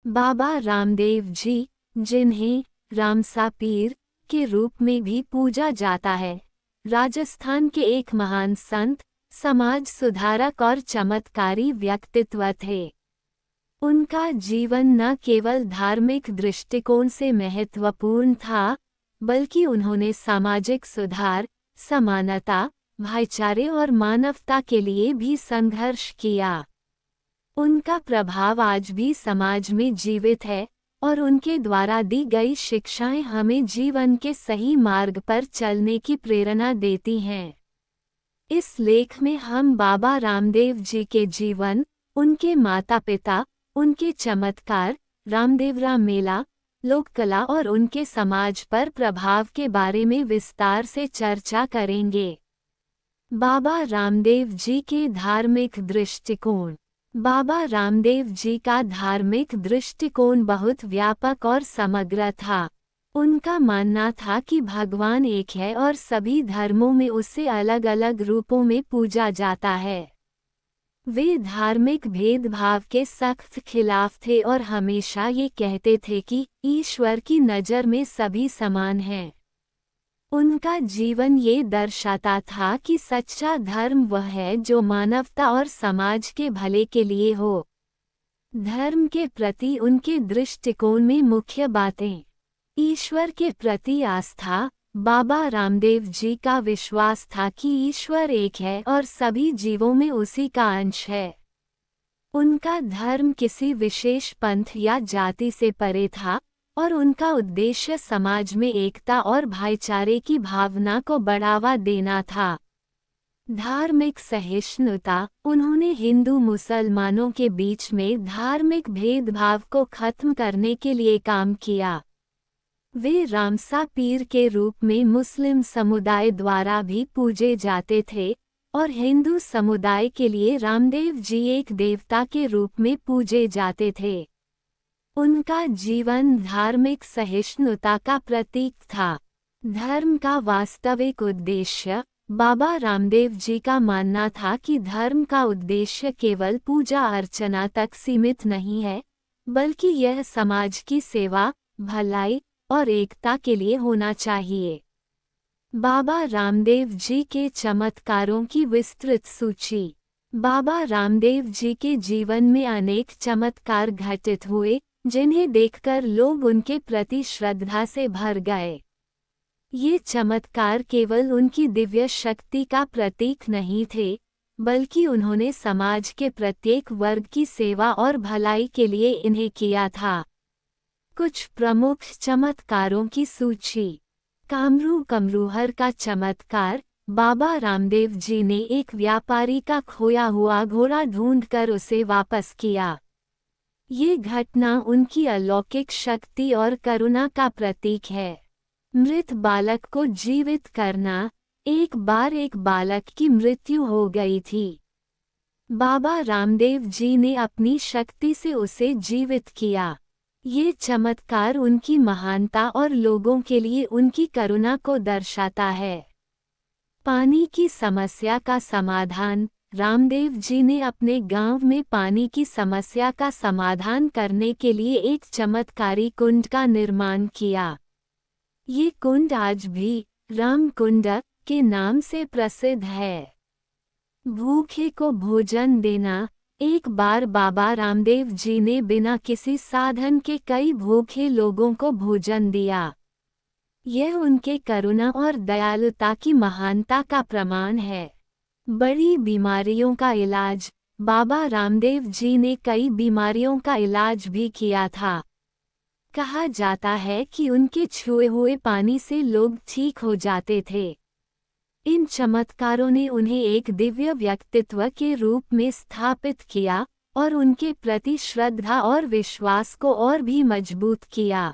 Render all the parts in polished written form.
बाबा रामदेव जी, जिन्हें रामसा पीर के रूप में भी पूजा जाता है, राजस्थान के एक महान संत, समाज सुधारक और चमत्कारी व्यक्तित्व थे। उनका जीवन न केवल धार्मिक दृष्टिकोण से महत्वपूर्ण था, बल्कि उन्होंने सामाजिक सुधार, समानता, भाईचारे और मानवता के लिए भी संघर्ष किया। उनका प्रभाव आज भी समाज में जीवित है और उनके द्वारा दी गई शिक्षाएं हमें जीवन के सही मार्ग पर चलने की प्रेरणा देती हैं। इस लेख में हम बाबा रामदेव जी के जीवन, उनके माता पिता, उनके चमत्कार, रामदेवरा मेला, लोक कला और उनके समाज पर प्रभाव के बारे में विस्तार से चर्चा करेंगे। बाबा रामदेव जी के धार्मिक दृष्टिकोण। बाबा रामदेव जी का धार्मिक दृष्टिकोण बहुत व्यापक और समग्र था। उनका मानना था कि भगवान एक है और सभी धर्मों में उसे अलग अलग रूपों में पूजा जाता है। वे धार्मिक भेदभाव के सख्त खिलाफ थे और हमेशा ये कहते थे कि ईश्वर की नज़र में सभी समान हैं। उनका जीवन ये दर्शाता था कि सच्चा धर्म वह है जो मानवता और समाज के भले के लिए हो। धर्म के प्रति उनके दृष्टिकोण में मुख्य बातें। ईश्वर के प्रति आस्था। बाबा रामदेव जी का विश्वास था कि ईश्वर एक है और सभी जीवों में उसी का अंश है। उनका धर्म किसी विशेष पंथ या जाति से परे था और उनका उद्देश्य समाज में एकता और भाईचारे की भावना को बढ़ावा देना था। धार्मिक सहिष्णुता। उन्होंने हिंदू मुसलमानों के बीच में धार्मिक भेदभाव को खत्म करने के लिए काम किया। वे रामसा पीर के रूप में मुस्लिम समुदाय द्वारा भी पूजे जाते थे और हिंदू समुदाय के लिए रामदेव जी एक देवता के रूप में पूजे जाते थे। उनका जीवन धार्मिक सहिष्णुता का प्रतीक था। धर्म का वास्तविक उद्देश्य। बाबा रामदेव जी का मानना था कि धर्म का उद्देश्य केवल पूजा अर्चना तक सीमित नहीं है, बल्कि यह समाज की सेवा, भलाई और एकता के लिए होना चाहिए। बाबा रामदेव जी के चमत्कारों की विस्तृत सूची। बाबा रामदेव जी के जीवन में अनेक चमत्कार घटित हुए, जिन्हें देखकर लोग उनके प्रति श्रद्धा से भर गए। ये चमत्कार केवल उनकी दिव्य शक्ति का प्रतीक नहीं थे, बल्कि उन्होंने समाज के प्रत्येक वर्ग की सेवा और भलाई के लिए इन्हें किया था। कुछ प्रमुख चमत्कारों की सूची। कामरू कमरूहर का चमत्कार। बाबा रामदेव जी ने एक व्यापारी का खोया हुआ घोड़ा ढूंढकर उसे वापस किया। ये घटना उनकी अलौकिक शक्ति और करुणा का प्रतीक है। मृत बालक को जीवित करना। एक बार एक बालक की मृत्यु हो गई थी। बाबा रामदेव जी ने अपनी शक्ति से उसे जीवित किया। ये चमत्कार उनकी महानता और लोगों के लिए उनकी करुणा को दर्शाता है। पानी की समस्या का समाधान। रामदेव जी ने अपने गांव में पानी की समस्या का समाधान करने के लिए एक चमत्कारी कुंड का निर्माण किया। ये कुंड आज भी राम कुंड के नाम से प्रसिद्ध है। भूखे को भोजन देना। एक बार बाबा रामदेव जी ने बिना किसी साधन के कई भूखे लोगों को भोजन दिया। यह उनके करुणा और दयालुता की महानता का प्रमाण है। बड़ी बीमारियों का इलाज। बाबा रामदेव जी ने कई बीमारियों का इलाज भी किया था। कहा जाता है कि उनके छुए हुए पानी से लोग ठीक हो जाते थे। इन चमत्कारों ने उन्हें एक दिव्य व्यक्तित्व के रूप में स्थापित किया और उनके प्रति श्रद्धा और विश्वास को और भी मजबूत किया।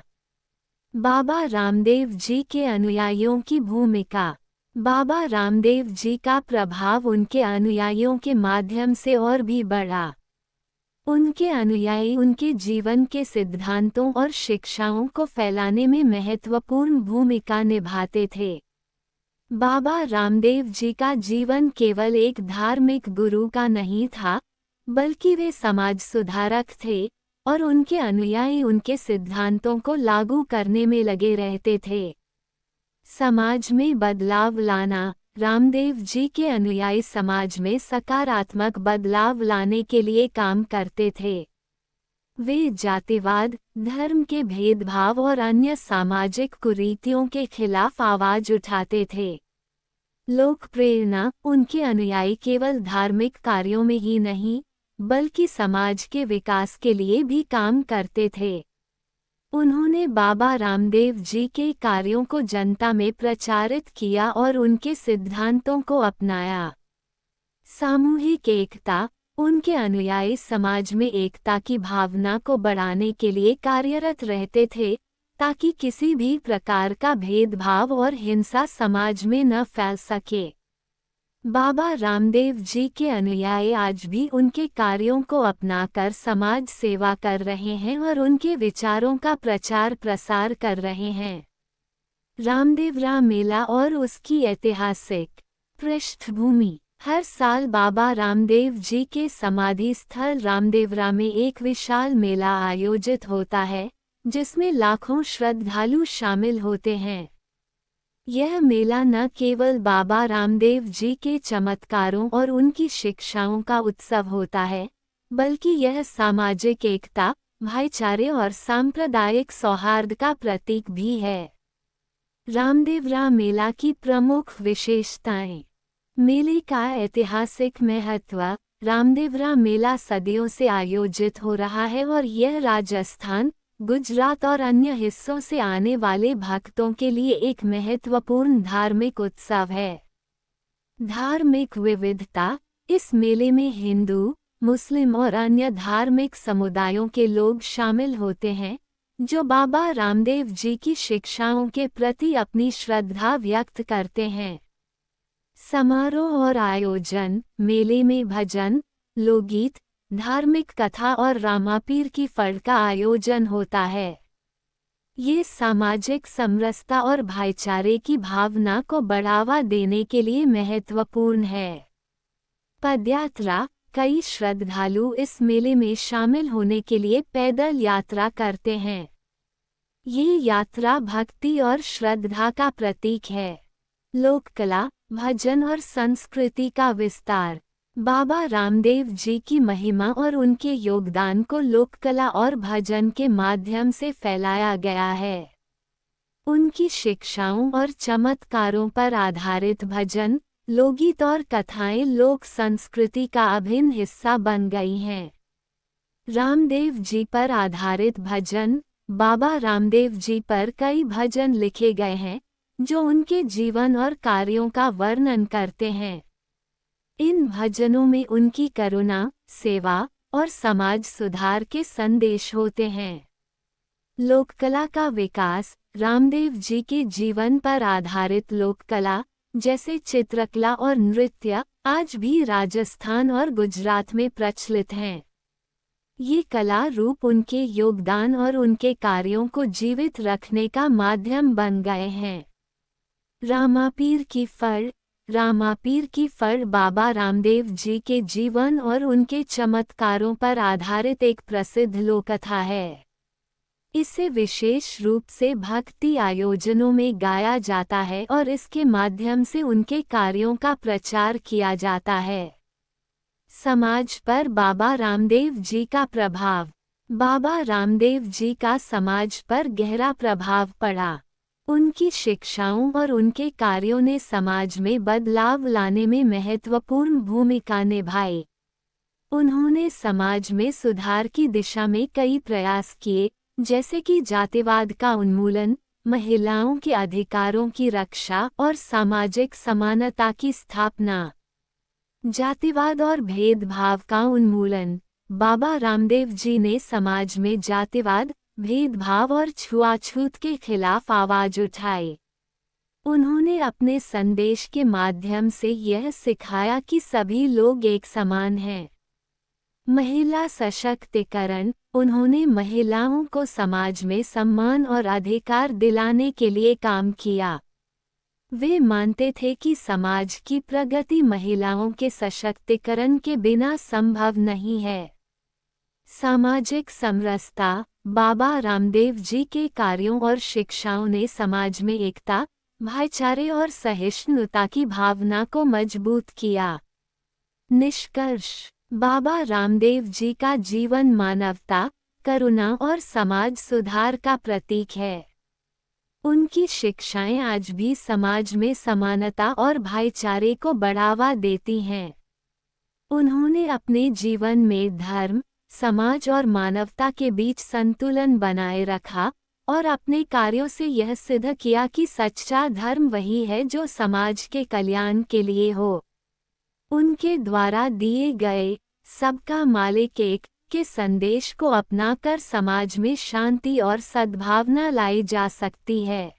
बाबा रामदेव जी के अनुयायियों की भूमिका। बाबा रामदेव जी का प्रभाव उनके अनुयायियों के माध्यम से और भी बढ़ा। उनके अनुयायी उनके जीवन के सिद्धांतों और शिक्षाओं को फैलाने में महत्वपूर्ण भूमिका निभाते थे। बाबा रामदेव जी का जीवन केवल एक धार्मिक गुरु का नहीं था, बल्कि वे समाज सुधारक थे और उनके अनुयायी उनके सिद्धांतों को लागू करने में लगे रहते थे। समाज में बदलाव लाना। रामदेव जी के अनुयायी समाज में सकारात्मक बदलाव लाने के लिए काम करते थे। वे जातिवाद, धर्म के भेदभाव और अन्य सामाजिक कुरीतियों के खिलाफ आवाज उठाते थे। लोक प्रेरणा। उनके अनुयायी केवल धार्मिक कार्यों में ही नहीं, बल्कि समाज के विकास के लिए भी काम करते थे। उन्होंने बाबा रामदेव जी के कार्यों को जनता में प्रचारित किया और उनके सिद्धांतों को अपनाया। सामूहिक एकता। उनके अनुयायी समाज में एकता की भावना को बढ़ाने के लिए कार्यरत रहते थे, ताकि किसी भी प्रकार का भेदभाव और हिंसा समाज में न फैल सके। बाबा रामदेव जी के अनुयायी आज भी उनके कार्यों को अपनाकर समाज सेवा कर रहे हैं और उनके विचारों का प्रचार प्रसार कर रहे हैं। रामदेवरा मेला और उसकी ऐतिहासिक पृष्ठभूमि। हर साल बाबा रामदेव जी के समाधि स्थल रामदेवरा में एक विशाल मेला आयोजित होता है, जिसमें लाखों श्रद्धालु शामिल होते हैं। यह मेला न केवल बाबा रामदेव जी के चमत्कारों और उनकी शिक्षाओं का उत्सव होता है, बल्कि यह सामाजिक एकता, भाईचारे और सांप्रदायिक सौहार्द का प्रतीक भी है। रामदेवरा मेला की प्रमुख विशेषताएं। मेले का ऐतिहासिक महत्व। रामदेवरा मेला सदियों से आयोजित हो रहा है और यह राजस्थान, गुजरात और अन्य हिस्सों से आने वाले भक्तों के लिए एक महत्वपूर्ण धार्मिक उत्सव है। धार्मिक विविधता। इस मेले में हिंदू, मुस्लिम और अन्य धार्मिक समुदायों के लोग शामिल होते हैं, जो बाबा रामदेव जी की शिक्षाओं के प्रति अपनी श्रद्धा व्यक्त करते हैं। समारोह और आयोजन। मेले में भजन, लोकगीत, धार्मिक कथा और रामापीर की फड़ का आयोजन होता है। ये सामाजिक समरसता और भाईचारे की भावना को बढ़ावा देने के लिए महत्वपूर्ण है। पदयात्रा। कई श्रद्धालु इस मेले में शामिल होने के लिए पैदल यात्रा करते हैं। ये यात्रा भक्ति और श्रद्धा का प्रतीक है। लोक कला, भजन और संस्कृति का विस्तार। बाबा रामदेव जी की महिमा और उनके योगदान को लोक कला और भजन के माध्यम से फैलाया गया है। उनकी शिक्षाओं और चमत्कारों पर आधारित भजन, लोकगीत और कथाएं लोक संस्कृति का अभिन्न हिस्सा बन गई हैं। रामदेव जी पर आधारित भजन। बाबा रामदेव जी पर कई भजन लिखे गए हैं, जो उनके जीवन और कार्यों का वर्णन करते हैं। इन भजनों में उनकी करुणा, सेवा और समाज सुधार के संदेश होते हैं। लोककला का विकास। रामदेव जी के जीवन पर आधारित लोककला, जैसे चित्रकला और नृत्य, आज भी राजस्थान और गुजरात में प्रचलित हैं। ये कला रूप उनके योगदान और उनके कार्यों को जीवित रखने का माध्यम बन गए हैं। रामापीर की फड़। रामापीर की फड़ बाबा रामदेव जी के जीवन और उनके चमत्कारों पर आधारित एक प्रसिद्ध लोककथा है। इसे विशेष रूप से भक्ति आयोजनों में गाया जाता है और इसके माध्यम से उनके कार्यों का प्रचार किया जाता है। समाज पर बाबा रामदेव जी का प्रभाव। बाबा रामदेव जी का समाज पर गहरा प्रभाव पड़ा। उनकी शिक्षाओं और उनके कार्यों ने समाज में बदलाव लाने में महत्वपूर्ण भूमिका निभाई। उन्होंने समाज में सुधार की दिशा में कई प्रयास किए, जैसे कि जातिवाद का उन्मूलन, महिलाओं के अधिकारों की रक्षा और सामाजिक समानता की स्थापना। जातिवाद और भेदभाव का उन्मूलन। बाबा रामदेव जी ने समाज में जातिवाद, भेदभाव और छुआछूत के खिलाफ आवाज उठाई। उन्होंने अपने संदेश के माध्यम से यह सिखाया कि सभी लोग एक समान हैं। महिला सशक्तिकरण। उन्होंने महिलाओं को समाज में सम्मान और अधिकार दिलाने के लिए काम किया। वे मानते थे कि समाज की प्रगति महिलाओं के सशक्तिकरण के बिना संभव नहीं है। सामाजिक समरसता। बाबा रामदेव जी के कार्यों और शिक्षाओं ने समाज में एकता, भाईचारे और सहिष्णुता की भावना को मजबूत किया। निष्कर्ष। बाबा रामदेव जी का जीवन मानवता, करुणा और समाज सुधार का प्रतीक है। उनकी शिक्षाएं आज भी समाज में समानता और भाईचारे को बढ़ावा देती हैं। उन्होंने अपने जीवन में धर्म, समाज और मानवता के बीच संतुलन बनाए रखा और अपने कार्यों से यह सिद्ध किया कि सच्चा धर्म वही है जो समाज के कल्याण के लिए हो। उनके द्वारा दिए गए सबका मालिक एक के संदेश को अपनाकर समाज में शांति और सद्भावना लाई जा सकती है।